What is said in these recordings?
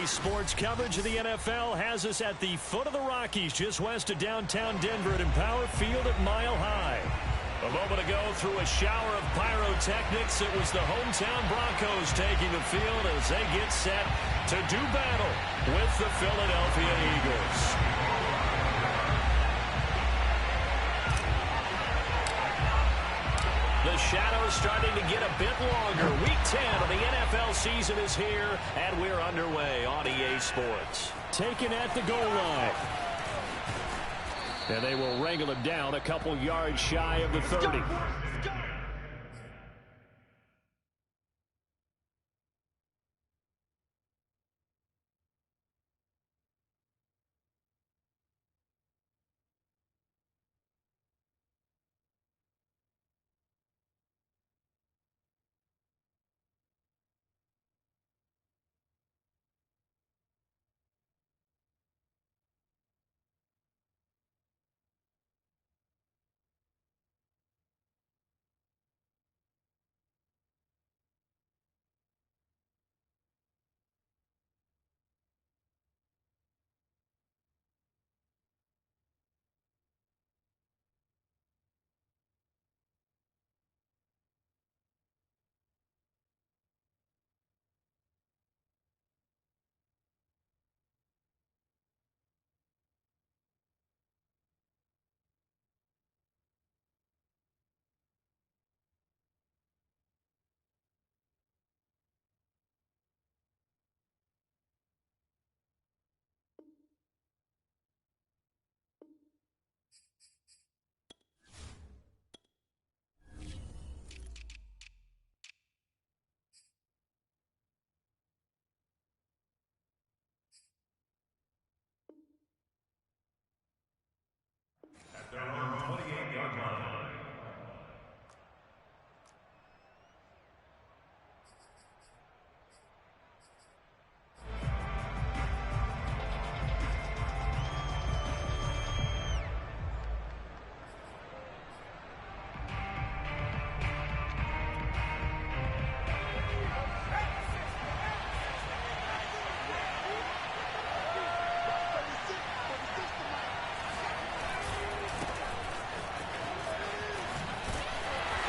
Today's sports coverage of the NFL has us at the foot of the Rockies, just west of downtown Denver at Empower Field at Mile High. A moment ago, through a shower of pyrotechnics, it was the hometown Broncos taking the field as they get set to do battle with the Philadelphia Eagles. The shadow's starting to get a bit longer. Week 10 of the NFL season is here, and we're underway on EA Sports. Taken at the goal line. And they will wrangle him down a couple yards shy of the 30.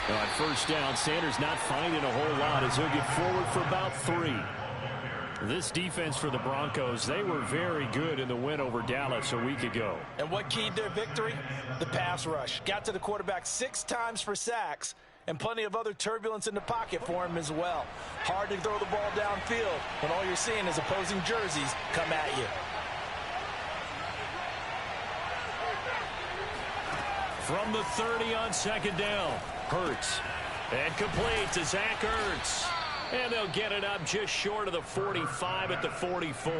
On first down, Sanders not finding a whole lot as he'll get forward for about 3. This defense for the Broncos, they were very good in the win over Dallas a week ago. And what keyed their victory? The pass rush. Got to the quarterback 6 times for sacks, and plenty of other turbulence in the pocket for him as well. Hard to throw the ball downfield when all you're seeing is opposing jerseys come at you. From the 30 on second down, Hurts. And complete to Zach Ertz. And they'll get it up just short of the 45 at the 44.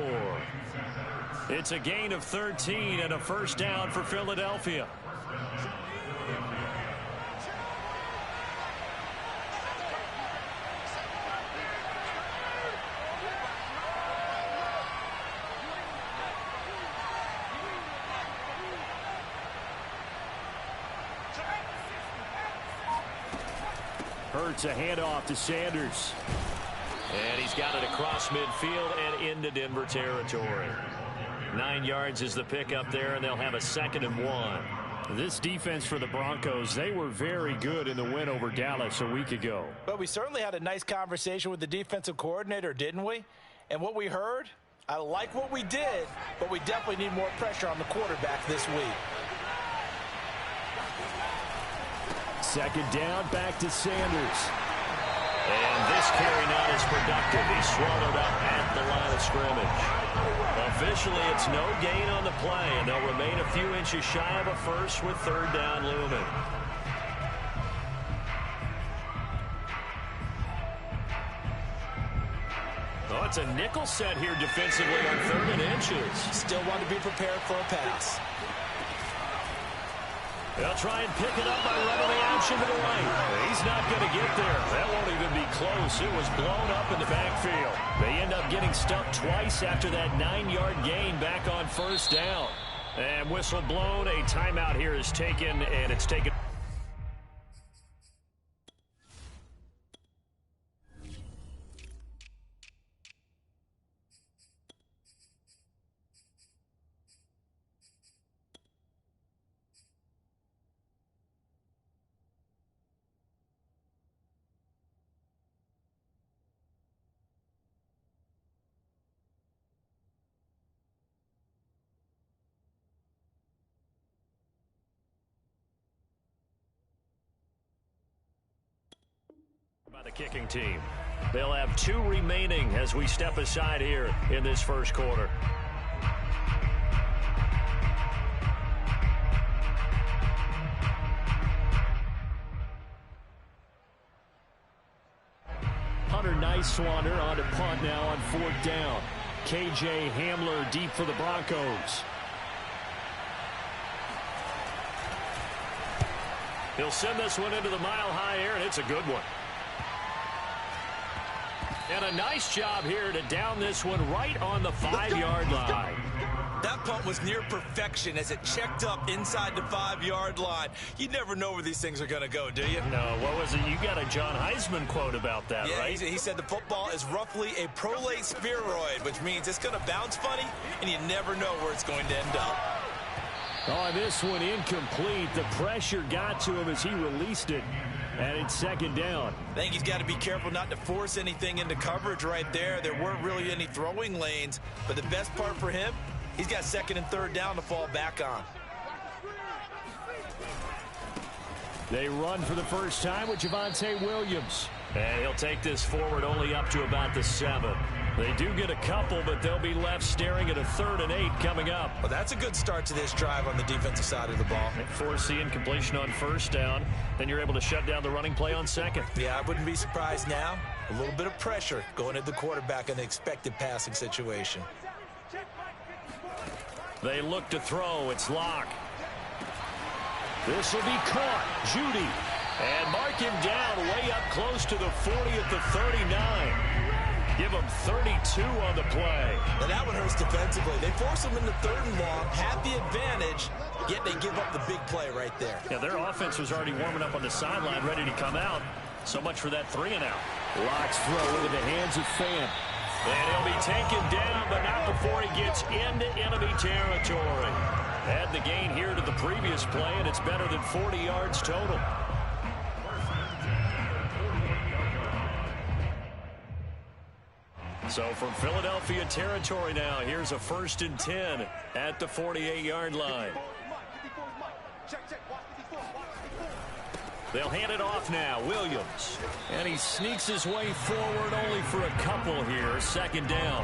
It's a gain of 13 and a first down for Philadelphia. Hurts a handoff to Sanders. And he's got it across midfield and into Denver territory. 9 yards is the pickup there, and they'll have a 2nd and 1. This defense for the Broncos, they were very good in the win over Dallas a week ago. But we certainly had a nice conversation with the defensive coordinator, didn't we? And what we heard, I like what we did, but we definitely need more pressure on the quarterback this week. Second down, back to Sanders. And this carry not as productive. He's swallowed up at the line of scrimmage. Officially, it's no gain on the play, and they'll remain a few inches shy of a first with 3rd down looming. Oh, it's a nickel set here defensively on 3rd and inches. Still want to be prepared for a pass. They'll try and pick it up by running the option to the right. He's not going to get there. That won't even be close. It was blown up in the backfield. They end up getting stuffed twice after that 9-yard gain back on first down. And whistle blown. A timeout here is taken, and it's taken. The kicking team. They'll have 2 remaining as we step aside here in this first quarter. Hunter Niswander on to punt now on 4th down. KJ Hamler deep for the Broncos. He'll send this one into the mile-high air, and it's a good one. And a nice job here to down this one right on the 5-yard line. That punt was near perfection as it checked up inside the 5-yard line. You never know where these things are going to go, do you? No, what was it? You got a John Heisman quote about that, yeah, right? He said the football is roughly a prolate spheroid, which means it's going to bounce funny, and you never know where it's going to end up. Oh, this one incomplete. The pressure got to him as he released it. And it's 2nd down. I think he's got to be careful not to force anything into coverage right there. There weren't really any throwing lanes. But the best part for him, he's got 2nd and 3rd down to fall back on. They run for the first time with Javonte Williams. And he'll take this forward only up to about the 7. They do get a couple, but they'll be left staring at a 3rd and 8 coming up. Well, that's a good start to this drive on the defensive side of the ball. Force the incompletion on 1st down. Then you're able to shut down the running play on 2nd. Yeah, I wouldn't be surprised now. A little bit of pressure going at the quarterback in the expected passing situation. They look to throw. It's Locke. This will be caught. Judy. And mark him down way up close to the 40 at the 39. Give him 32 on the play. Now that one hurts defensively. They force him into 3rd and long, have the advantage, yet they give up the big play right there. Yeah, their offense was already warming up on the sideline, ready to come out. So much for that 3 and out. Locke's throw into the hands of Fan. And he'll be taken down, but not before he gets into enemy territory. Add the gain here to the previous play, and it's better than 40 yards total. So from Philadelphia territory now, here's a 1st and 10 at the 48-yard line. They'll hand it off now. Williams. And he sneaks his way forward only for a couple here. 2nd down.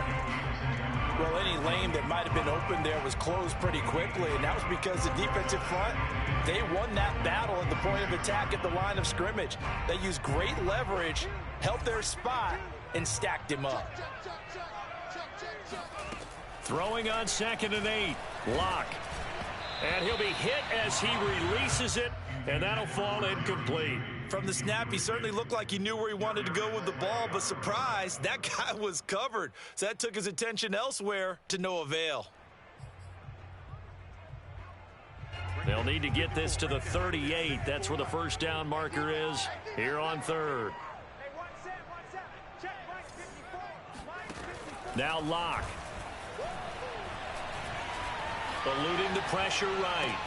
Well, any lane that might have been open there was closed pretty quickly, and that was because the defensive front, they won that battle at the point of attack at the line of scrimmage. They used great leverage, held their spot, and stacked him up. Throwing on 2nd and 8. Locke. And he'll be hit as he releases it, and that'll fall incomplete. From the snap, he certainly looked like he knew where he wanted to go with the ball, but surprise, that guy was covered. So that took his attention elsewhere to no avail. They'll need to get this to the 38. That's where the 1st down marker is here on 3rd. Now Locke. Eluding the pressure right.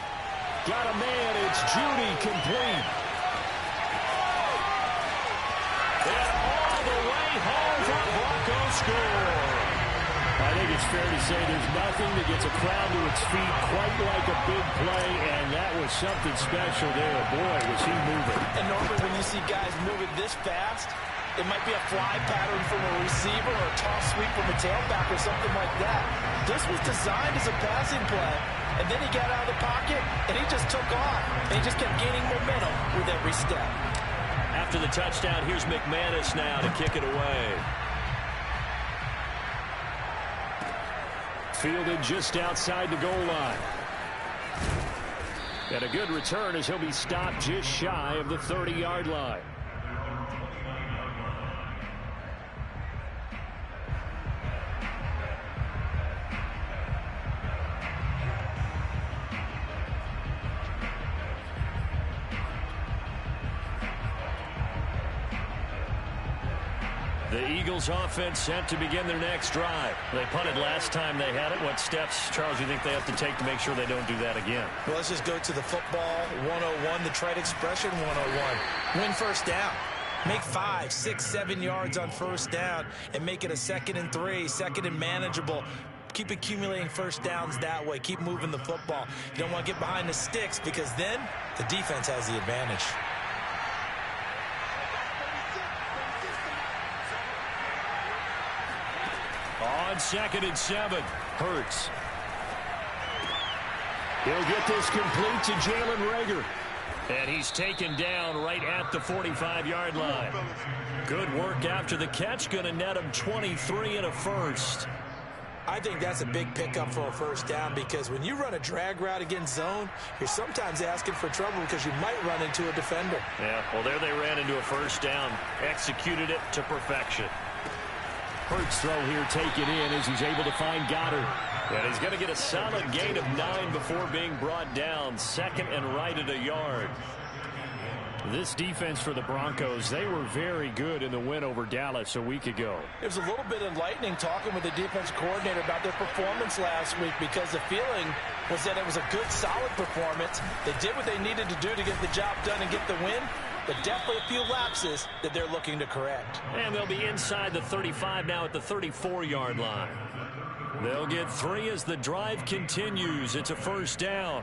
Got a man. It's Judy complete. And all the way home for Broncos score. I think it's fair to say there's nothing that gets a crowd to its feet quite like a big play, and that was something special there. Boy, was he moving. And normally when you see guys moving this fast, it might be a fly pattern from a receiver or a toss sweep from a tailback or something like that. This was designed as a passing play, and then he got out of the pocket, and he just took off. And he just kept gaining momentum with every step. After the touchdown, here's McManus now to kick it away. Fielded just outside the goal line. And a good return as he'll be stopped just shy of the 30-yard line. The Eagles offense set to begin their next drive. They punted last time they had it. What steps, Charles, do you think they have to take to make sure they don't do that again? Well, let's just go to the football 101, the trade expression 101. Win 1st down. Make 5, 6, 7 yards on 1st down and make it a 2nd and 3, 2nd and manageable. Keep accumulating 1st downs that way. Keep moving the football. You don't want to get behind the sticks because then the defense has the advantage. On 2nd and 7, Hurts. He'll get this complete to Jalen Reagor. And he's taken down right at the 45-yard line. Good work after the catch. Going to net him 23 and a first. I think that's a big pickup for a first down because when you run a drag route against zone, you're sometimes asking for trouble because you might run into a defender. Yeah, well, there they ran into a first down. Executed it to perfection. Hurts throw here taken in as he's able to find Goddard. And he's going to get a solid gain of 9 before being brought down. 2nd and right at a yard. This defense for the Broncos, they were very good in the win over Dallas a week ago. It was a little bit enlightening talking with the defense coordinator about their performance last week because the feeling was that it was a good, solid performance. They did what they needed to do to get the job done and get the win, but definitely a few lapses that they're looking to correct. And they'll be inside the 35 now at the 34-yard line. They'll get 3 as the drive continues. It's a first down.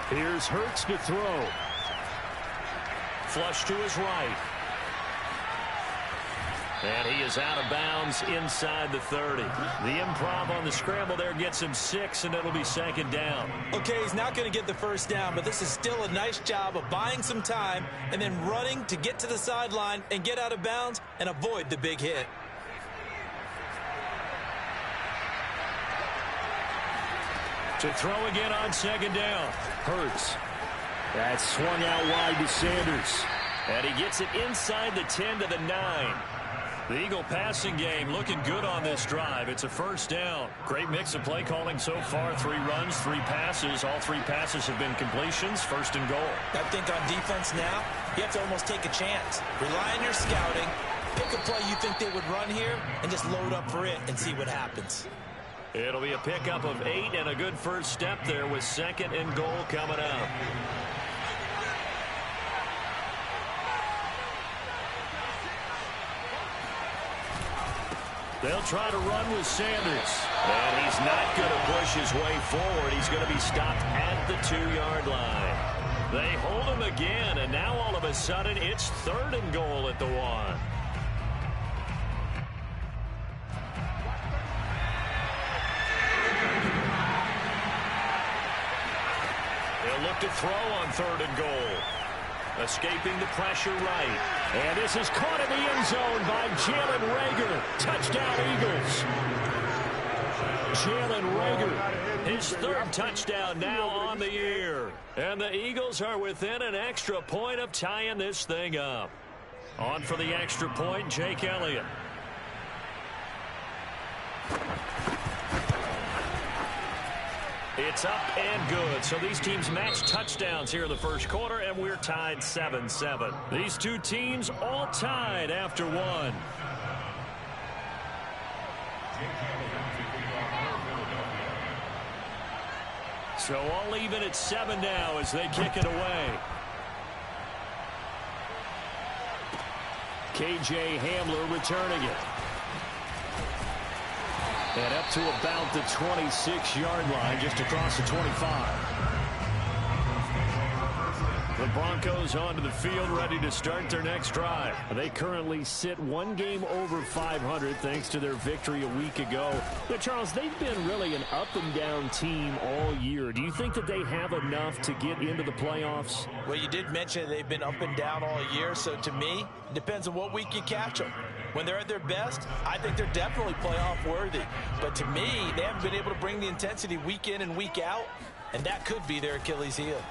Here's Hurts to throw. Flush to his right. And he is out of bounds inside the 30. The improv on the scramble there gets him 6, and it'll be 2nd down. Okay, he's not going to get the first down, but this is still a nice job of buying some time and then running to get to the sideline and get out of bounds and avoid the big hit. To throw again on 2nd down. Hurts. That's swung out wide to Sanders. And he gets it inside the 10 to the 9. The Eagle passing game looking good on this drive. It's a first down. Great mix of play calling so far. 3 runs, 3 passes. All 3 passes have been completions. 1st and goal. I think on defense now, you have to almost take a chance. Rely on your scouting. Pick a play you think they would run here and just load up for it and see what happens. It'll be a pickup of 8 and a good first step there with 2nd and goal coming up. They'll try to run with Sanders. And he's not going to push his way forward. He's going to be stopped at the 2-yard line. They hold him again, and now all of a sudden it's 3rd and goal at the 1. He'll look to throw on 3rd and goal. Escaping the pressure right. And this is caught in the end zone by Jalen Reagor. Touchdown, Eagles. Jalen Reagor, his 3rd touchdown now on the year. And the Eagles are within an extra point of tying this thing up. On for the extra point, Jake Elliott. It's up and good. So these teams match touchdowns here in the first quarter, and we're tied 7-7. These two teams all tied after 1. So all even at 7 now as they kick it away. KJ Hamler returning it. And up to about the 26-yard line, just across the 25. The Broncos onto the field, ready to start their next drive. They currently sit 1 game over 500 thanks to their victory a week ago. But, Charles, they've been really an up-and-down team all year. Do you think that they have enough to get into the playoffs? Well, you did mention they've been up and down all year, so to me, it depends on what week you catch them. When they're at their best, I think they're definitely playoff worthy. But to me, they haven't been able to bring the intensity week in and week out, and that could be their Achilles heel.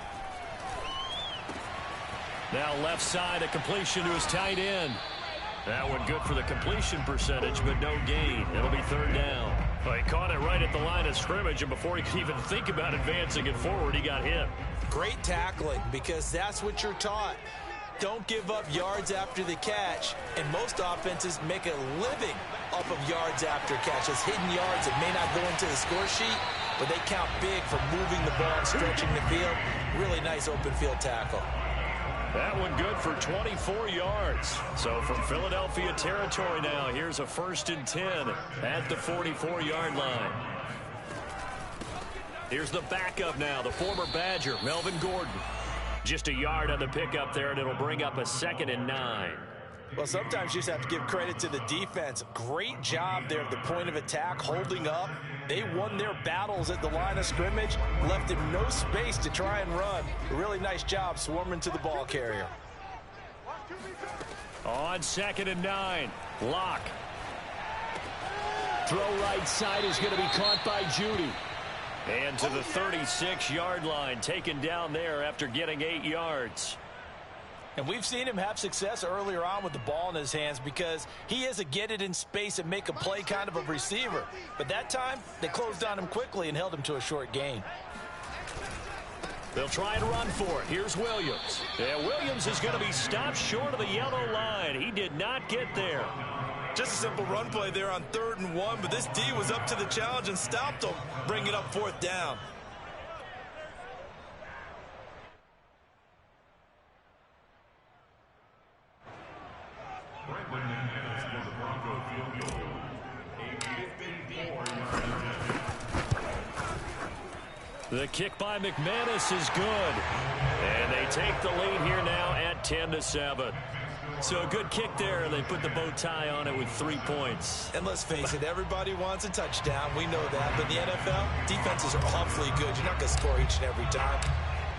Now left side, a completion to his tight end. That one good for the completion percentage, but no gain. It'll be 3rd down. Well, he caught it right at the line of scrimmage, and before he could even think about advancing it forward, he got hit. Great tackling, because that's what you're taught. Don't give up yards after the catch, and most offenses make a living off of yards after catches. Hidden yards that may not go into the score sheet, but they count big for moving the ball and stretching the field. Really nice open field tackle. That one good for 24 yards. So from Philadelphia territory now, here's a 1st and 10 at the 44-yard line. Here's the backup now, the former Badger, Melvin Gordon. Just a yard on the pickup there, and it'll bring up a 2nd and 9. Well, sometimes you just have to give credit to the defense. Great job there at the point of attack, holding up. They won their battles at the line of scrimmage, left him no space to try and run. A really nice job swarming to the ball carrier. On 2nd and 9, Locke. Throw right side is going to be caught by Judy. And to the 36-yard line, taken down there after getting 8 yards. And we've seen him have success earlier on with the ball in his hands because he is a get it in space and make a play kind of a receiver. But that time, they closed on him quickly and held him to a short gain. They'll try and run for it. Here's Williams. Yeah, Williams is going to be stopped short of the yellow line. He did not get there. Just a simple run play there on 3rd and 1, but this D was up to the challenge and stopped him, bringing up 4th down. The kick by McManus is good. And they take the lead here now at 10-7. So a good kick there. They put the bow tie on it with 3 points. And let's face it, everybody wants a touchdown. We know that. But in the NFL, defenses are awfully good. You're not going to score each and every time.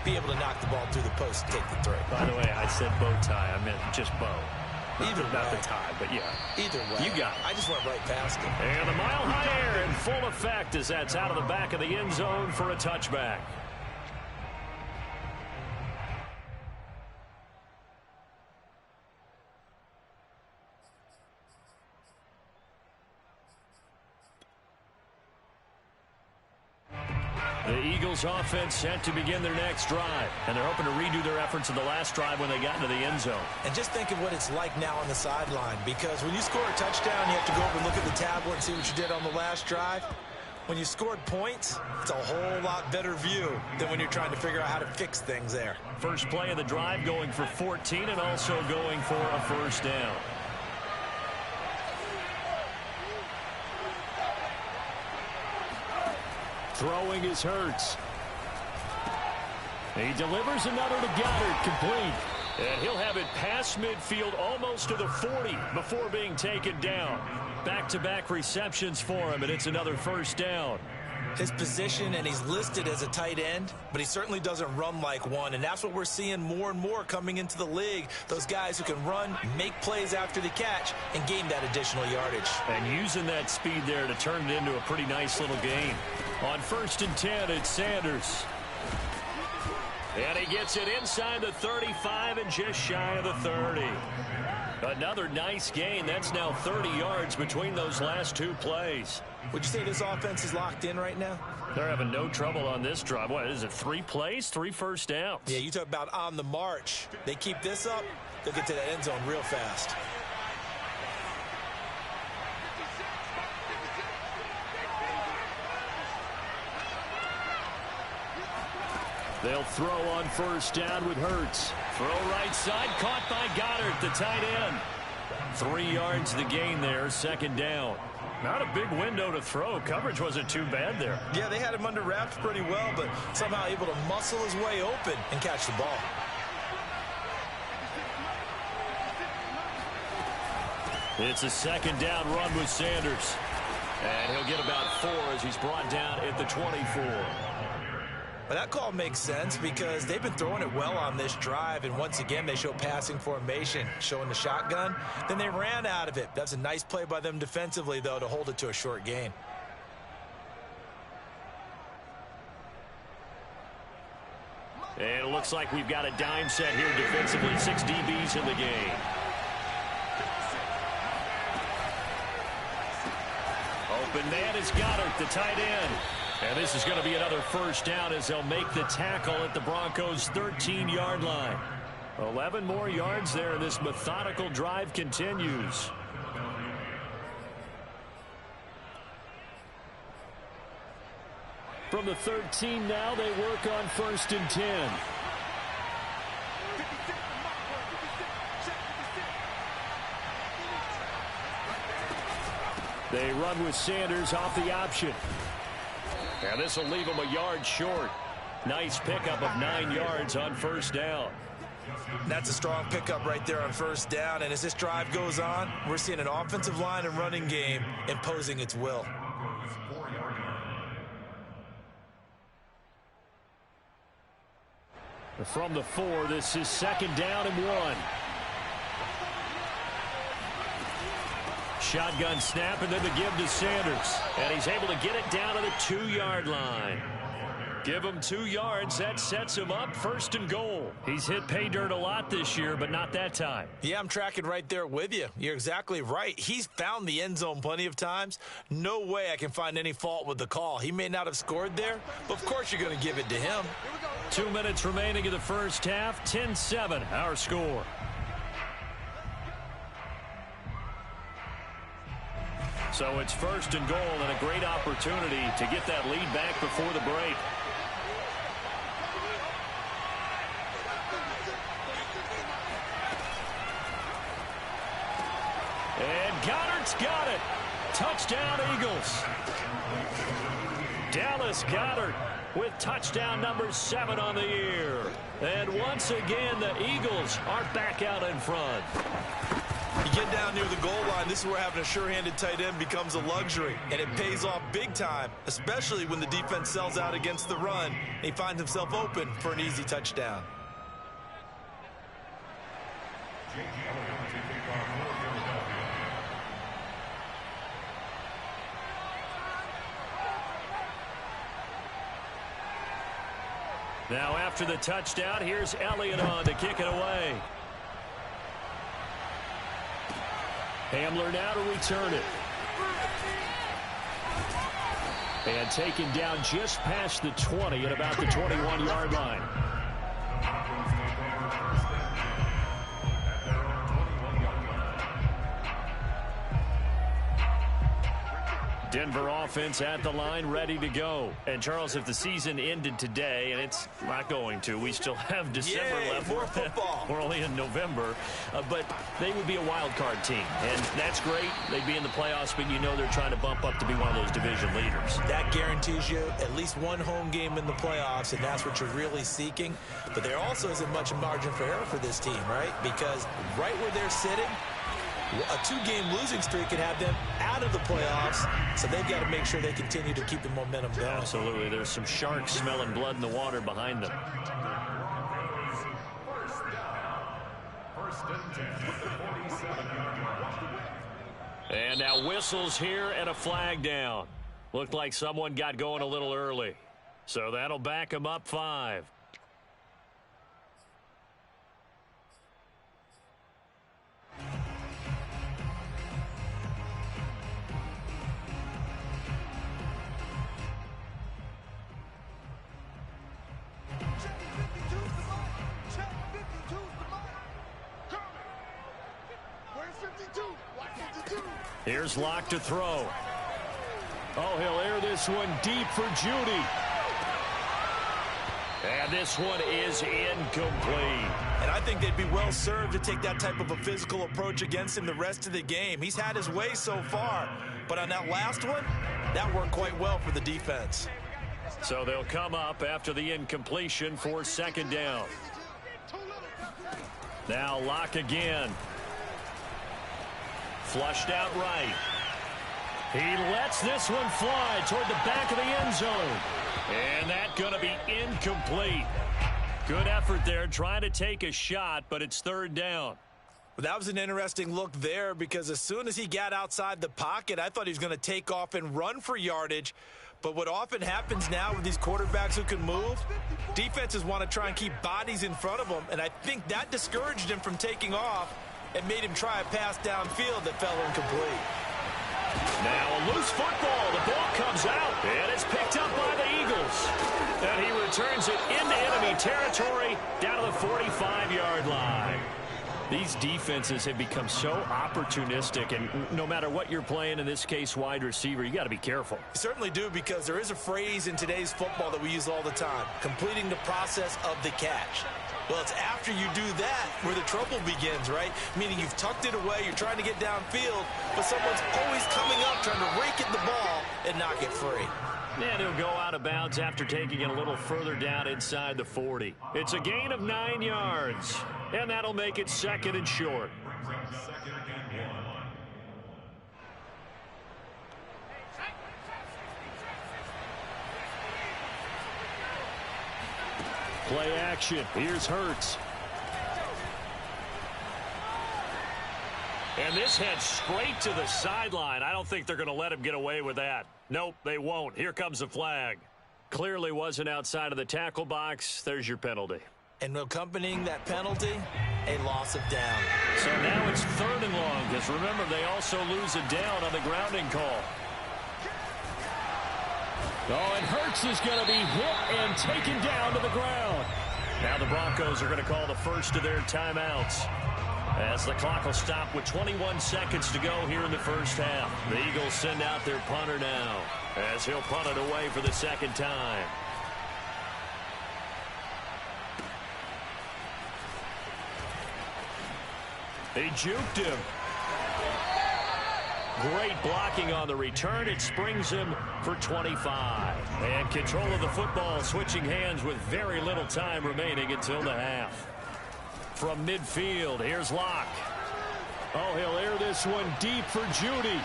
Be able to knock the ball through the post and take the throw. By the way, I said bow tie. I meant just bow. Either not way. the tie, but yeah. Either way. You got it. I just went right past it. And the mile-high air in full effect as that's out of the back of the end zone for a touchback. The Eagles offense set to begin their next drive, and they're hoping to redo their efforts in the last drive when they got into the end zone. And just think of what it's like now on the sideline, because when you score a touchdown, you have to go over and look at the tablet and see what you did on the last drive. When you scored points, it's a whole lot better view than when you're trying to figure out how to fix things there. First play of the drive going for 14 and also going for a first down. Throwing is Hurts. He delivers another to Goddard, complete. And he'll have it past midfield almost to the 40 before being taken down. Back-to-back receptions for him, and it's another first down. His position, and he's listed as a tight end, but he certainly doesn't run like one, and that's what we're seeing more and more coming into the league. Those guys who can run, make plays after the catch, and gain that additional yardage. And using that speed there to turn it into a pretty nice little game. On 1st and 10, it's Sanders. And he gets it inside the 35 and just shy of the 30. Another nice gain. That's now 30 yards between those last 2 plays. Would you say this offense is locked in right now? They're having no trouble on this drive. What is it, 3 plays, 3 first downs? Yeah, you talk about on the march. They keep this up, they'll get to that end zone real fast. They'll throw on first down with Hurts. Throw right side, caught by Goddard, the tight end. 3 yards the gain there, 2nd down. Not a big window to throw. Coverage wasn't too bad there. Yeah, they had him under wraps pretty well, but somehow able to muscle his way open and catch the ball. It's a 2nd down run with Sanders. And he'll get about 4 as he's brought down at the 24. But that call makes sense because they've been throwing it well on this drive, and once again they show passing formation, showing the shotgun. Then they ran out of it. That's a nice play by them defensively, though, to hold it to a short gain. And it looks like we've got a dime set here defensively. 6 DBs in the game. Open man is Goddard, the tight end. And this is going to be another first down as they'll make the tackle at the Broncos' 13-yard line. 11 more yards there, and this methodical drive continues. From the 13 now, they work on 1st and 10. They run with Sanders off the option. And this will leave them a yard short. Nice pickup of 9 yards on first down. That's a strong pickup right there on first down. And as this drive goes on, we're seeing an offensive line and running game imposing its will. From the 4, this is 2nd down and 1. Shotgun snap and then the give to Sanders. And he's able to get it down to the 2-yard line. Give him 2 yards. That sets him up 1st and goal. He's hit pay dirt a lot this year, but not that time. Yeah, I'm tracking right there with you. You're exactly right. He's found the end zone plenty of times. No way I can find any fault with the call. He may not have scored there, but of course you're going to give it to him. 2 minutes remaining in the first half. 10-7, our score. So it's 1st and goal and a great opportunity to get that lead back before the break. And Goddard's got it. Touchdown, Eagles. Dallas Goedert with touchdown number 7 on the year. And once again, the Eagles are back out in front. You get down near the goal line, this is where having a sure-handed tight end becomes a luxury, and it pays off big time, especially when the defense sells out against the run, and he finds himself open for an easy touchdown. Now after the touchdown, here's Elliott on to kick it away. Hamler now to return it. And taken down just past the 20 at about the 21-yard line. Denver offense at the line, ready to go. And, Charles, if the season ended today, and it's not going to, we still have December left. More football. We're only in November. But they would be a wild card team. And that's great. They'd be in the playoffs, but you know they're trying to bump up to be one of those division leaders. That guarantees you at least one home game in the playoffs, and that's what you're really seeking. But there also isn't much margin for error for this team, right? Because right where they're sitting, a 2-game losing streak could have them out of the playoffs, so they've got to make sure they continue to keep the momentum going. Absolutely. There's some sharks smelling blood in the water behind them. And now whistles here and a flag down. Looked like someone got going a little early. So that'll back them up 5. Here's Locke to throw. Oh, he'll air this one deep for Judy. And this one is incomplete. And I think they'd be well served to take that type of a physical approach against him the rest of the game. He's had his way so far, but on that last one, that worked quite well for the defense. So they'll come up after the incompletion for 2nd down. Now Locke again. Flushed out right. He lets this one fly toward the back of the end zone. And that's going to be incomplete. Good effort there trying to take a shot, but it's 3rd down. Well, that was an interesting look there because as soon as he got outside the pocket, I thought he was going to take off and run for yardage. But what often happens now with these quarterbacks who can move, defenses want to try and keep bodies in front of them, and I think that discouraged him from taking off and made him try a pass downfield that fell incomplete. Now a loose football. The ball comes out, and it's picked up by the Eagles. And he returns it into enemy territory down to the 45-yard line. These defenses have become so opportunistic, and no matter what you're playing, in this case wide receiver, you got to be careful. You certainly do, because there is a phrase in today's football that we use all the time, completing the process of the catch. Well, it's after you do that where the trouble begins, right? Meaning you've tucked it away, you're trying to get downfield, but someone's always coming up trying to rake at the ball and knock it free. And he'll go out of bounds after taking it a little further down inside the 40. It's a gain of 9 yards, and that'll make it 2nd and short. Play action. Here's Hurts. And this heads straight to the sideline. I don't think they're going to let him get away with that. Nope, they won't. Here comes the flag. Clearly wasn't outside of the tackle box. There's your penalty. And accompanying that penalty, a loss of down. So now it's 3rd and long, because remember, they also lose a down on the grounding call. Oh, and Hurts is going to be hit and taken down to the ground. Now the Broncos are going to call the first of their timeouts, as the clock will stop with 21 seconds to go here in the first half. The Eagles send out their punter now, as he'll punt it away for the 2nd time. He juked him. Great blocking on the return. It springs him for 25. And control of the football switching hands with very little time remaining until the half. From midfield, here's Locke. Oh, he'll air this one deep for Judy.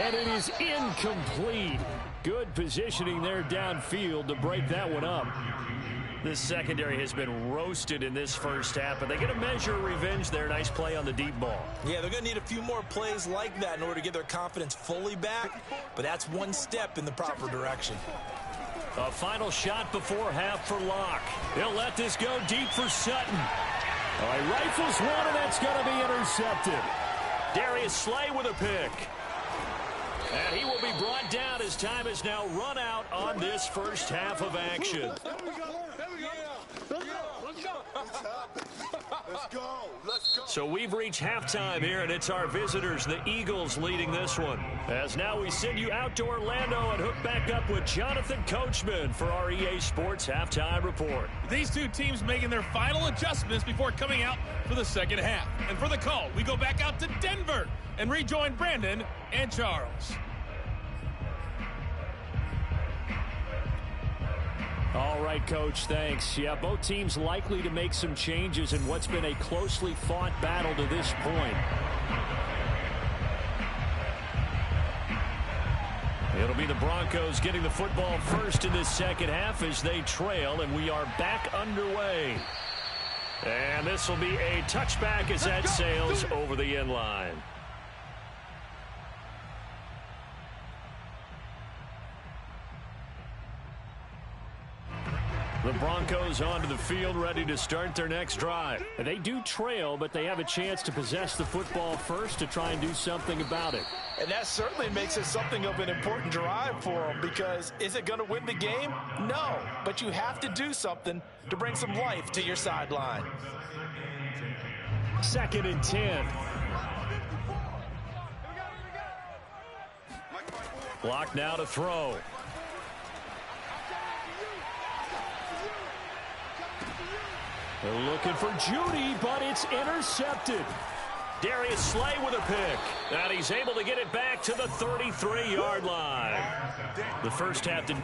And it is incomplete. Good positioning there downfield to break that one up. This secondary has been roasted in this first half, but they get a measure of revenge there. Nice play on the deep ball. Yeah, they're going to need a few more plays like that in order to get their confidence fully back, but that's one step in the proper direction. A final shot before half for Locke. He'll let this go deep for Sutton. Oh, he rifles one, and that's going to be intercepted. Darius Slay with a pick. And he will be brought down as time is now run out on this first half of action. So we've reached halftime here, and it's our visitors, the Eagles, leading this one. As now we send you out to Orlando and hook back up with Jonathan Coachman for our EA Sports Halftime Report. These two teams making their final adjustments before coming out for the second half. And for the call, we go back out to Denver and rejoin Brandon and Charles. All right, Coach, thanks. Yeah, both teams likely to make some changes in what's been a closely fought battle to this point. It'll be the Broncos getting the football first in this second half as they trail, and we are back underway. And this will be a touchback as that sails over the end line. The Broncos onto the field, ready to start their next drive. They do trail, but they have a chance to possess the football first to try and do something about it. And that certainly makes it something of an important drive for them, because is it going to win the game? No, but you have to do something to bring some life to your sideline. 2nd and 10. Block now to throw. They're looking for Judy, but it's intercepted. Darius Slay with a pick. And he's able to get it back to the 33-yard line. The first half didn't...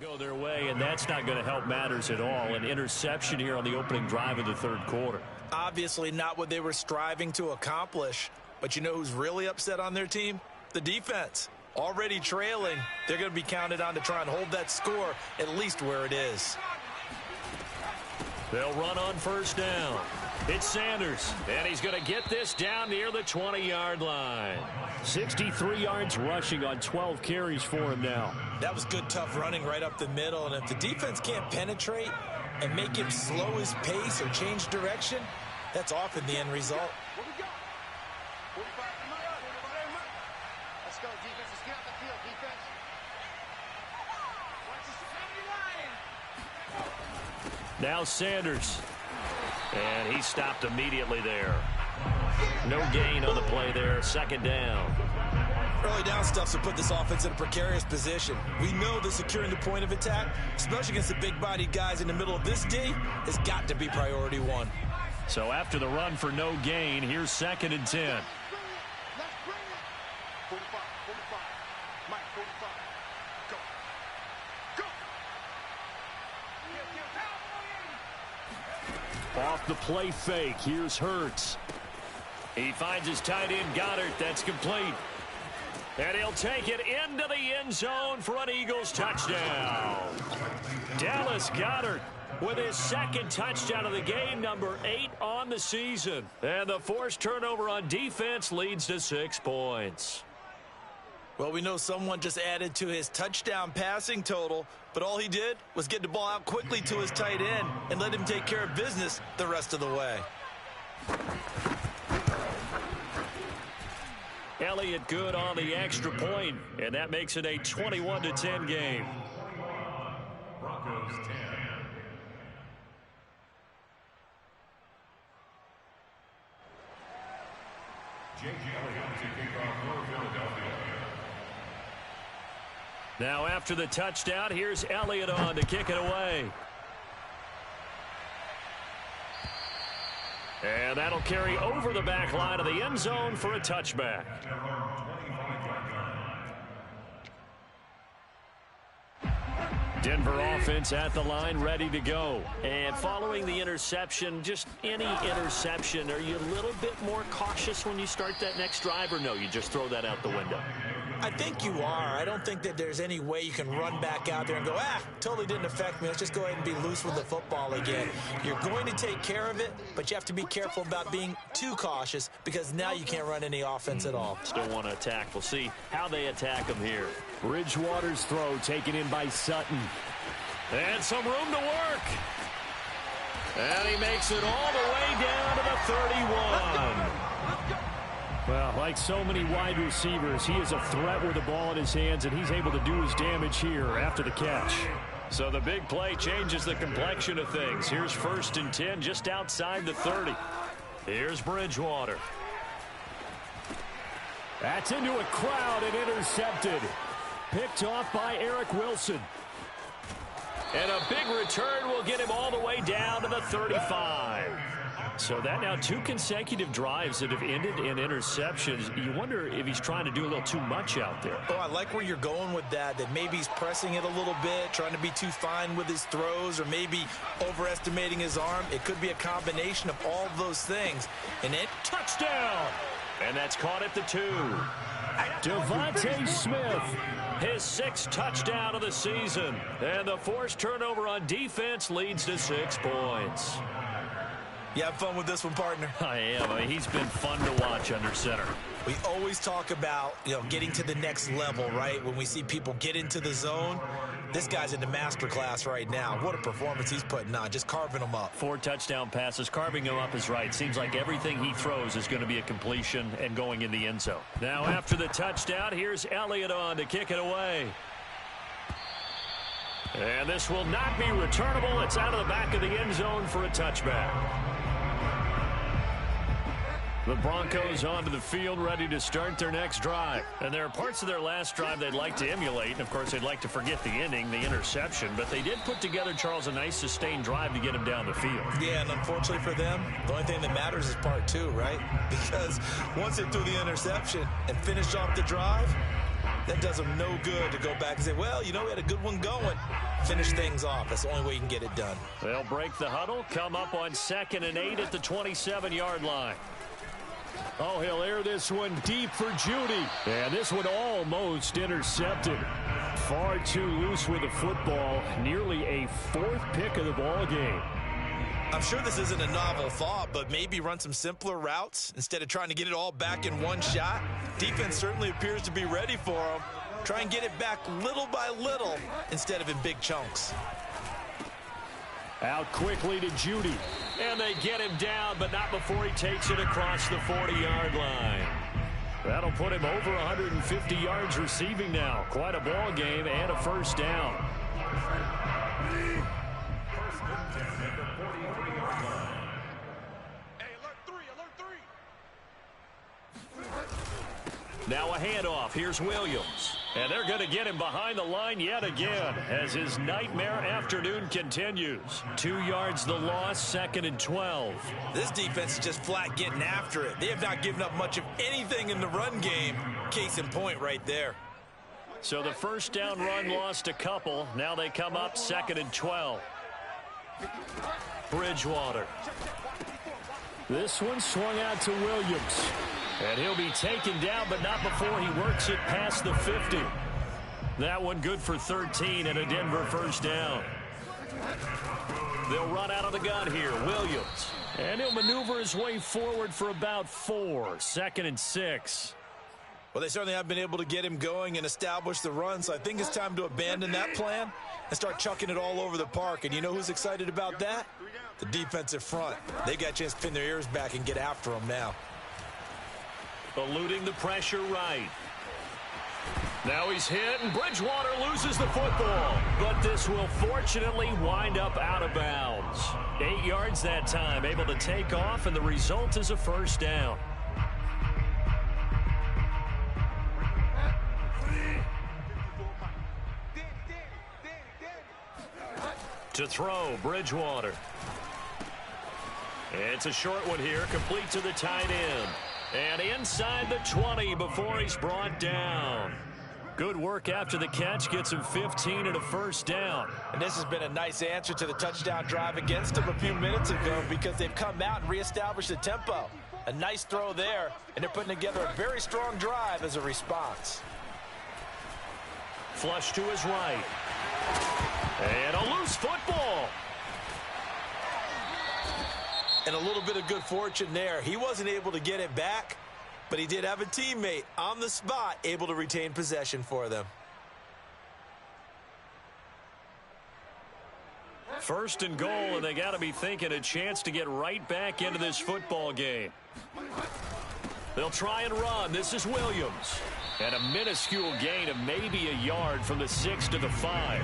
go their way, and that's not going to help matters at all. An interception here on the opening drive of the third quarter. Obviously not what they were striving to accomplish, but you know who's really upset on their team? The defense. Already trailing, they're going to be counted on to try and hold that score at least where it is. They'll run on first down. It's Sanders, and he's going to get this down near the 20-yard line. 63 yards rushing on 12 carries for him now. That was good, tough running right up the middle, and if the defense can't penetrate and make him slow his pace or change direction, that's often the end result. Let's go, defense. Let's get out the field, defense. Now Sanders. And he stopped immediately there. No gain on the play there. Second down. Early down stuff to put this offense in a precarious position. We know that securing the point of attack, especially against the big-bodied guys in the middle of this D, has got to be priority one. So after the run for no gain, here's 2nd and 10. Let's bring it. 45, 45. Mike, 45. Go. Off the play fake, here's Hurts. He finds his tight end Goddard. That's complete. And he'll take it into the end zone for an Eagles touchdown. Dallas Goedert with his 2nd touchdown of the game, number 8 on the season. And the forced turnover on defense leads to 6 points. Well, we know someone just added to his touchdown passing total, but all he did was get the ball out quickly to his tight end and let him take care of business the rest of the way. Elliott good on the extra point, and that makes it a 21-10 game. Broncos 10. Jake Elliott to kick off for Philadelphia. Now after the touchdown, here's Elliott on to kick it away. And that'll carry over the back line of the end zone for a touchback. Denver offense at the line, ready to go. And following the interception, just any interception, are you a little bit more cautious when you start that next drive, or no, you just throw that out the window? I think you are. I don't think that there's any way you can run back out there and go, totally didn't affect me. Let's just go ahead and be loose with the football again. You're going to take care of it, but you have to be careful about being too cautious because now you can't run any offense at all. Still want to attack. We'll see how they attack them here. Bridgewater's throw taken in by Sutton. And some room to work. And he makes it all the way down to the 31. Well, like so many wide receivers, he is a threat with the ball in his hands, and he's able to do his damage here after the catch. So the big play changes the complexion of things. Here's 1st and 10 just outside the 30. Here's Bridgewater. That's into a crowd and intercepted. Picked off by Eric Wilson. And a big return will get him all the way down to the 35. So that now 2 consecutive drives that have ended in interceptions. You wonder if he's trying to do a little too much out there. Oh, I like where you're going with that maybe he's pressing it a little bit, trying to be too fine with his throws, or maybe overestimating his arm. It could be a combination of all of those things. And then touchdown! And that's caught at the 2. Devontae Smith. His 6th touchdown of the season. And the forced turnover on defense leads to 6 points. You have fun with this one, partner? I am. I mean, he's been fun to watch under center. We always talk about, getting to the next level, right? When we see people get into the zone, this guy's in the master class right now. What a performance he's putting on, just carving them up. 4 touchdown passes. Carving him up is right. Seems like everything he throws is going to be a completion and going in the end zone. Now after the touchdown, here's Elliott on to kick it away. And this will not be returnable. It's out of the back of the end zone for a touchback. The Broncos onto the field, ready to start their next drive. And there are parts of their last drive they'd like to emulate. And, of course, they'd like to forget the ending, the interception. But they did put together, Charles, a nice sustained drive to get him down the field. Yeah, and unfortunately for them, the only thing that matters is part 2, right? Because once they threw the interception and finished off the drive, that does them no good to go back and say, well, we had a good one going. Finish things off. That's the only way you can get it done. They'll break the huddle, come up on 2nd and 8 at the 27-yard line. Oh, he'll air this one deep for Judy. And this one almost intercepted. Far too loose with the football. Nearly a 4th pick of the ball game. I'm sure this isn't a novel thought, but maybe run some simpler routes instead of trying to get it all back in one shot. Defense certainly appears to be ready for him. Try and get it back little by little instead of in big chunks. Out quickly to Judy. And they get him down, but not before he takes it across the 40-yard line. That'll put him over 150 yards receiving now. Quite a ball game and a first down. Hey, alert 3, alert 3. Now a handoff. Here's Williams. And they're going to get him behind the line yet again as his nightmare afternoon continues. 2 yards the loss, 2nd and 12. This defense is just flat getting after it. They have not given up much of anything in the run game. Case in point right there. So the first down run lost a couple. Now they come up 2nd and 12. Bridgewater. This one swung out to Williams. And he'll be taken down, but not before he works it past the 50. That one good for 13 and a Denver first down. They'll run out of the gun here. Williams. And he'll maneuver his way forward for about 4. 2nd and 6. Well, they certainly have been able to get him going and establish the run, so I think it's time to abandon that plan and start chucking it all over the park. And you know who's excited about that? The defensive front. They got a chance to pin their ears back and get after him now. Eluding the pressure right. Now he's hit, and Bridgewater loses the football. But this will fortunately wind up out of bounds. 8 yards that time, able to take off, and the result is a first down. To throw, Bridgewater. It's a short one here, complete to the tight end. And inside the 20 before he's brought down. Good work after the catch, gets him 15 and a first down. And this has been a nice answer to the touchdown drive against him a few minutes ago because they've come out and reestablished the tempo. A nice throw there, and they're putting together a very strong drive as a response. Flush to his right. And a loose football. And a little bit of good fortune there. He wasn't able to get it back, but he did have a teammate on the spot able to retain possession for them. First and goal, and they got to be thinking a chance to get right back into this football game. They'll try and run. This is Williams. And a minuscule gain of maybe a yard from the 6 to the 5.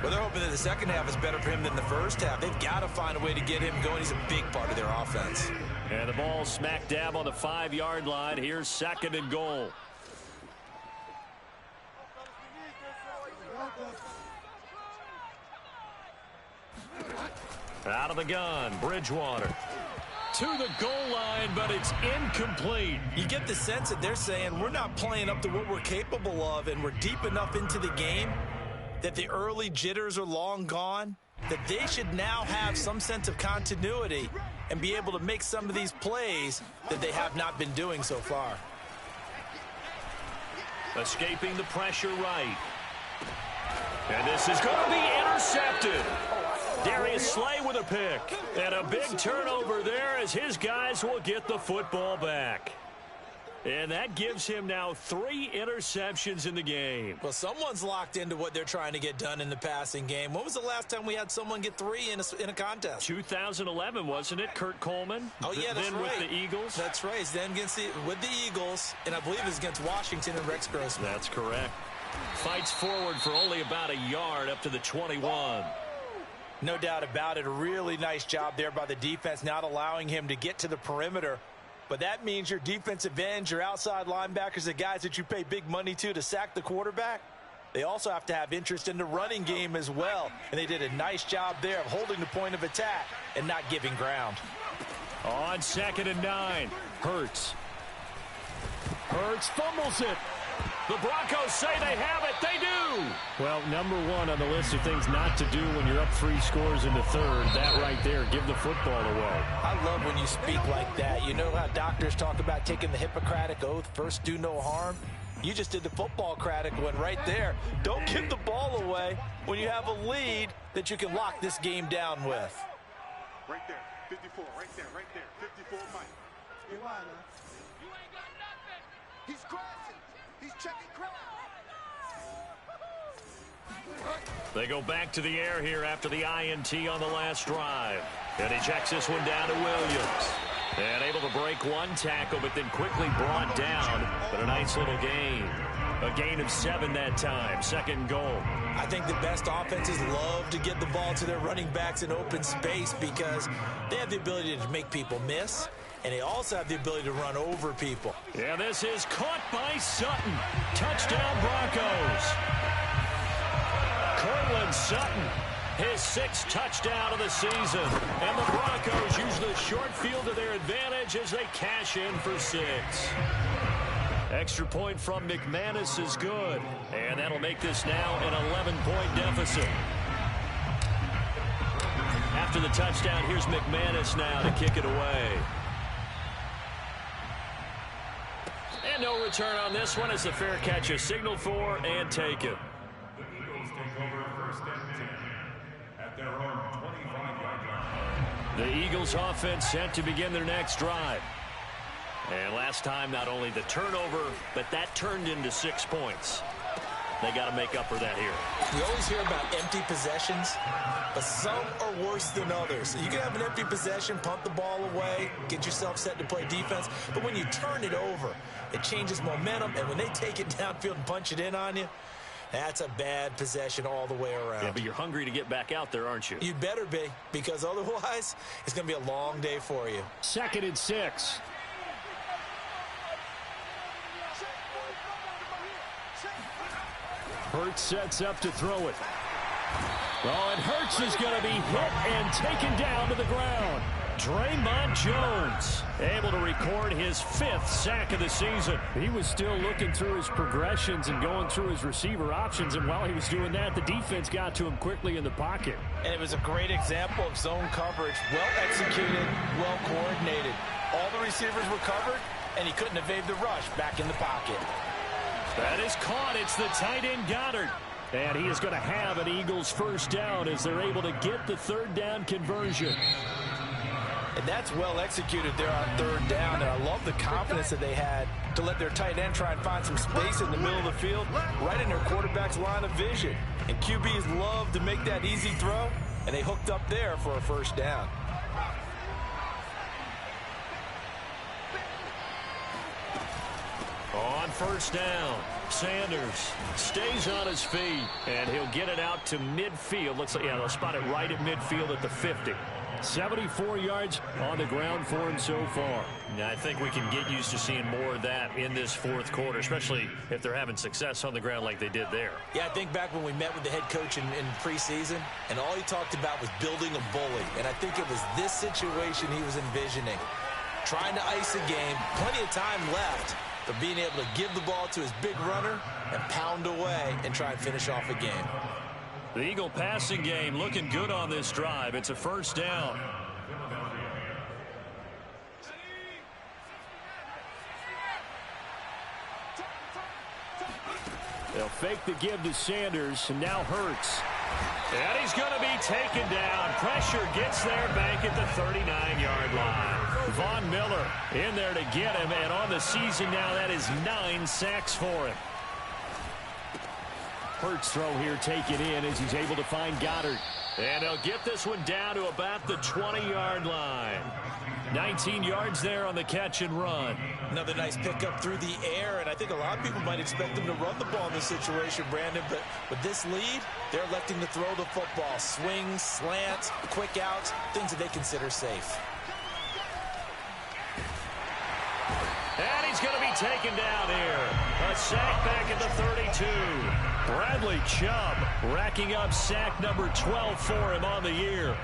Well, they're hoping that the second half is better for him than the first half. They've got to find a way to get him going. He's a big part of their offense. And the ball smack dab on the 5-yard line. Here's 2nd and goal. Out of the gun, Bridgewater. To the goal line, but it's incomplete. You get the sense that they're saying we're not playing up to what we're capable of, and we're deep enough into the game that the early jitters are long gone, that they should now have some sense of continuity and be able to make some of these plays that they have not been doing so far. Escaping the pressure right. And this is going to be intercepted. Darius Slay with a pick. And a big turnover there as his guys will get the football back. And that gives him now 3 interceptions in the game. Well, someone's locked into what they're trying to get done in the passing game. When was the last time we had someone get 3 in a contest? 2011, wasn't it? Kurt Coleman? Oh, yeah, that's then right. With the Eagles? That's right. Then with the Eagles, and I believe it's against Washington and Rex Grossman. That's correct. Fights forward for only about a yard up to the 21. No doubt about it. A really nice job there by the defense, not allowing him to get to the perimeter. But that means your defensive ends, your outside linebackers, the guys that you pay big money to sack the quarterback, they also have to have interest in the running game as well. And they did a nice job there of holding the point of attack and not giving ground. On 2nd and 9, Hurts. Hurts fumbles it. The Broncos say they have it. They do. Well, number 1 on the list of things not to do when you're up 3 scores in the third, that right there, give the football away. I love when you speak like that. You know how doctors talk about taking the Hippocratic Oath, first do no harm? You just did the football-cratic one right there. Don't give the ball away when you have a lead that you can lock this game down with. Right there, 54, right there, 54, Mike. You ain't got nothing. He's crashing. He's checking crowd. They go back to the air here after the INT on the last drive. And he checks this one down to Williams. And able to break one tackle, but then quickly brought down. But a nice little gain. A gain of 7 that time. 2nd goal. I think the best offenses love to get the ball to their running backs in open space because they have the ability to make people miss. and they also have the ability to run over people. Yeah, this is caught by Sutton. Touchdown, Broncos. Cortland Sutton, his 6th touchdown of the season. And the Broncos use the short field to their advantage as they cash in for 6. Extra point from McManus is good. And that'll make this now an 11-point deficit. After the touchdown, here's McManus now to kick it away. And no return on this one as the fair catch is signaled for and taken. The Eagles take over 1st and 10 at their own 25-yard line. The Eagles offense set to begin their next drive. And last time, not only the turnover, but that turned into 6 points. They got to make up for that here. We always hear about empty possessions, but some are worse than others. You can have an empty possession, punt the ball away, get yourself set to play defense, but when you turn it over, it changes momentum, and when they take it downfield and punch it in on you, that's a bad possession all the way around. Yeah, but you're hungry to get back out there, aren't you? You'd better be, because otherwise, it's going to be a long day for you. 2nd and 6. Hurts sets up to throw it. Oh, and Hurts is going to be hit and taken down to the ground. Draymond Jones able to record his 5th sack of the season. He was still looking through his progressions and going through his receiver options, and while he was doing that, the defense got to him quickly in the pocket. And it was a great example of zone coverage, well executed, well coordinated. All the receivers were covered, and he couldn't evade the rush back in the pocket. That is caught. It's the tight end Goddard. And he is going to have an Eagles 1st down as they're able to get the 3rd down conversion. And that's well executed there on 3rd down. And I love the confidence that they had to let their tight end try and find some space in the middle of the field, right in their quarterback's line of vision. And QBs love to make that easy throw, and they hooked up there for a 1st down. On 1st down, Sanders stays on his feet, and he'll get it out to midfield. Looks like, yeah, they'll spot it right at midfield at the 50. 74 yards on the ground for him so far. Now, I think we can get used to seeing more of that in this 4th quarter, especially if they're having success on the ground like they did there. Yeah, I think back when we met with the head coach in preseason, and all he talked about was building a bully. And I think it was this situation he was envisioning. Trying to ice a game, plenty of time left, but being able to give the ball to his big runner and pound away and try and finish off a game. The Eagle passing game looking good on this drive. It's a 1st down. They'll fake the give to Sanders, and now Hurts. And he's going to be taken down. Pressure gets there back at the 39-yard line. Von Miller in there to get him, and on the season now, that is 9 sacks for him. Hurts throw here taken in as he's able to find Goddard. And they'll get this one down to about the 20-yard line. 19 yards there on the catch and run. Another nice pickup through the air, and I think a lot of people might expect them to run the ball in this situation, Brandon, but with this lead, they're electing to throw the football. Swings, slants, quick outs, things that they consider safe. And he's going to be taken down here. A sack back at the 32. Bradley Chubb racking up sack number 12 for him on the year.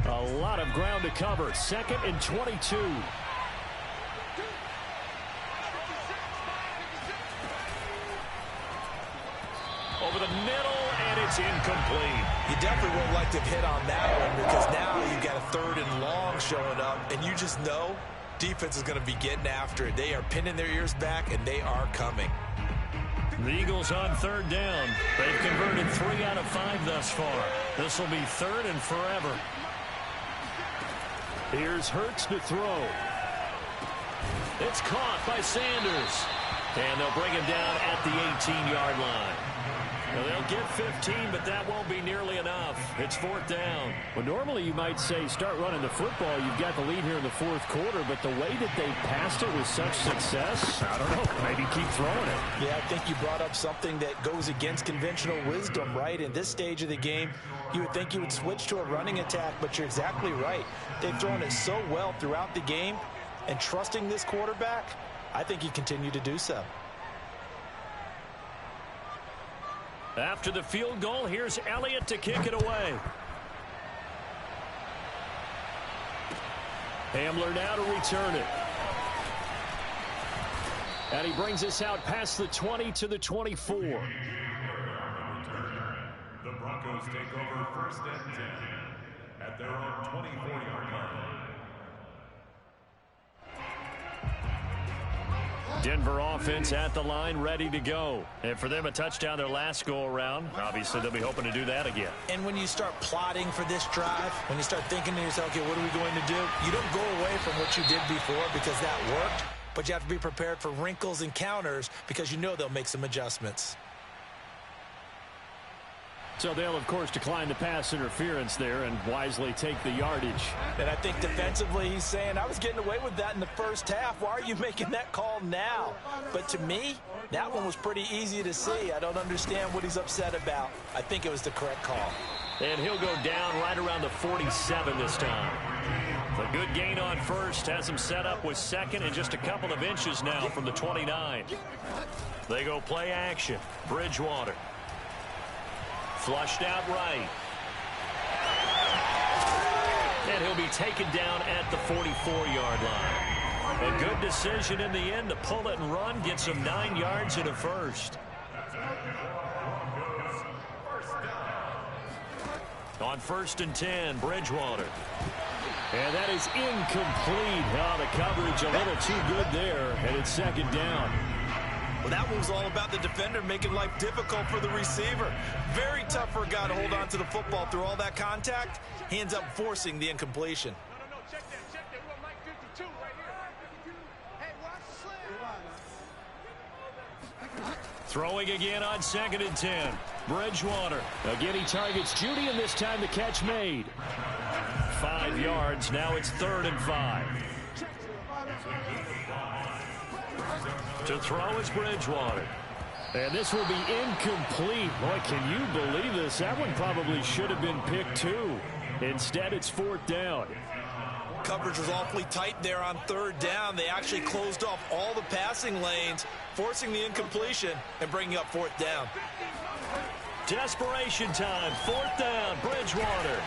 A lot of ground to cover. 2nd and 22. Over the middle, and it's incomplete. You definitely won't like to have hit on that one because now you've got a 3rd and long showing up, and you just know defense is going to be getting after it. They are pinning their ears back, and they are coming. The Eagles on 3rd down. They've converted 3 out of 5 thus far. This will be 3rd and forever. Here's Hurts to throw. It's caught by Sanders. And they'll bring him down at the 18-yard line. Well, they'll get 15, but that won't be nearly enough. It's 4th down. Well, normally you might say start running the football. You've got the lead here in the 4th quarter, but the way that they passed it with such success, I don't know, maybe keep throwing it. Yeah, I think you brought up something that goes against conventional wisdom, right? In this stage of the game, you would think you would switch to a running attack, but you're exactly right. They've thrown it so well throughout the game, and trusting this quarterback, I think you continue to do so. After the field goal, here's Elliott to kick it away. Hamler now to return it. And he brings us out past the 20 to the 24. The Broncos take over 1st and 10 at their own 24-yard line. Denver offense at the line, ready to go. And for them, a touchdown their last go-around. Obviously, they'll be hoping to do that again. And when you start plotting for this drive, when you start thinking to yourself, okay, what are we going to do? You don't go away from what you did before because that worked, but you have to be prepared for wrinkles and counters because you know they'll make some adjustments. So they'll, of course, decline the pass interference there and wisely take the yardage. And I think defensively he's saying, I was getting away with that in the first half. Why are you making that call now? But to me, that one was pretty easy to see. I don't understand what he's upset about. I think it was the correct call. And he'll go down right around the 47 this time. A good gain on first has him set up with second and just a couple of inches now from the 29. They go play action. Bridgewater. Flushed out right. And he'll be taken down at the 44-yard line. A good decision in the end to pull it and run, get some 9 yards and a first. On 1st and 10, Bridgewater. And that is incomplete. Oh, the coverage a little too good there, and it's 2nd down. Well, that one was all about the defender making life difficult for the receiver. Very tough for a guy to hold on to the football through all that contact. He ends up forcing the incompletion. No, check that. We want Mike 52 right here. Hey, watch the slant. Throwing again on 2nd and 10. Bridgewater. Again, he targets Judy, and this time the catch made. 5 yards. Now it's 3rd and 5. To throw is Bridgewater. And this will be incomplete. Boy, can you believe this? That one probably should have been picked too. Instead, it's 4th down. Coverage was awfully tight there on 3rd down. They actually closed off all the passing lanes, forcing the incompletion and bringing up 4th down. Desperation time. 4th down. Bridgewater.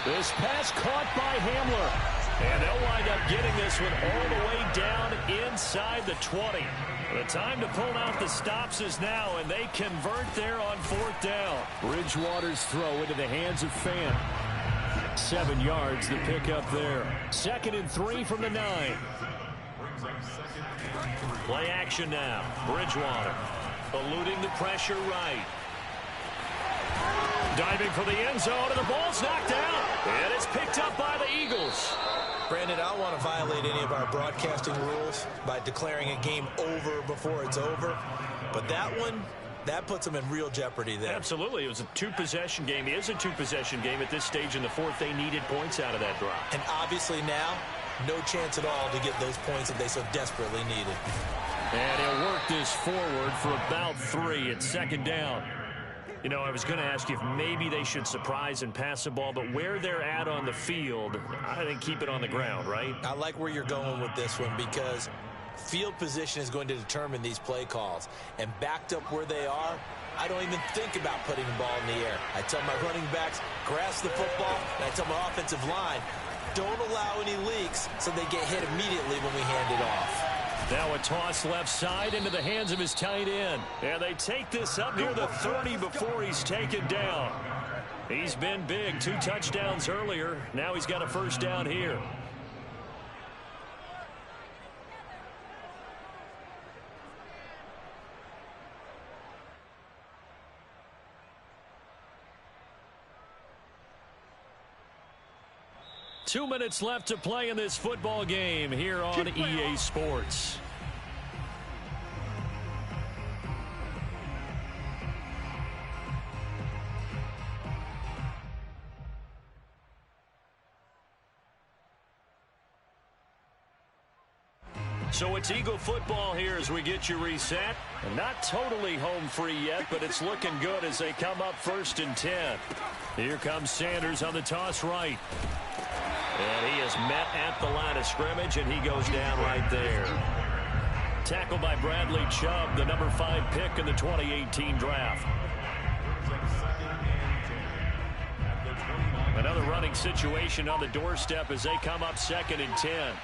This pass caught by Hamler. And they'll wind up getting this one all the way down inside the 20. The time to pull out the stops is now, and they convert there on 4th down. Bridgewater's throw into the hands of Fant. 7 yards, the pickup there. 2nd and 3 from the 9. Play action now. Bridgewater eluding the pressure right. Diving for the end zone, and the ball's knocked out. And it's picked up by the Eagles. Brandon, I don't want to violate any of our broadcasting rules by declaring a game over before it's over. But that one, that puts them in real jeopardy there. Absolutely. It was a two-possession game. It is a two-possession game at this stage in the 4th. They needed points out of that drive. And obviously now, no chance at all to get those points that they so desperately needed. And he'll work this forward for about 3 at 2nd down. You know, I was going to ask you if maybe they should surprise and pass the ball, but where they're at on the field, I think keep it on the ground, right? I like where you're going with this one because field position is going to determine these play calls. And backed up where they are, I don't even think about putting the ball in the air. I tell my running backs, grasp the football, and I tell my offensive line, don't allow any leaks so they get hit immediately when we hand it off. Now a toss left side into the hands of his tight end. And they take this up near the 30 before he's taken down. He's been big. 2 touchdowns earlier. Now he's got a 1st down here. Two minutes left to play in this football game here on EA Sports. So it's Eagle football here as we get you reset. And not totally home free yet, but it's looking good as they come up 1st and 10. Here comes Sanders on the toss right. And he is met at the line of scrimmage, and he goes down right there. Tackled by Bradley Chubb, the number 5 pick in the 2018 draft. Another running situation on the doorstep as they come up 2nd and 10.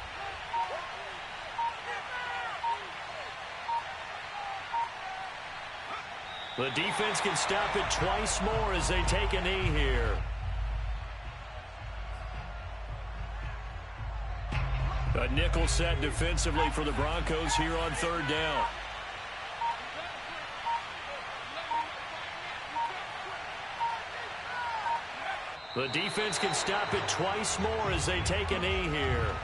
The defense can stop it twice more as they take a knee here. A nickel set defensively for the Broncos here on 3rd down. The defense can stop it twice more as they take a knee here.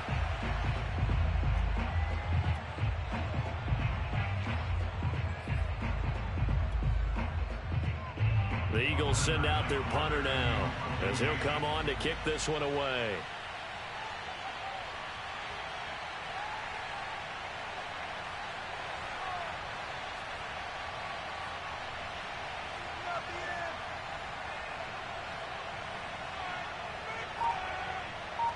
The Eagles send out their punter now as he'll come on to kick this one away.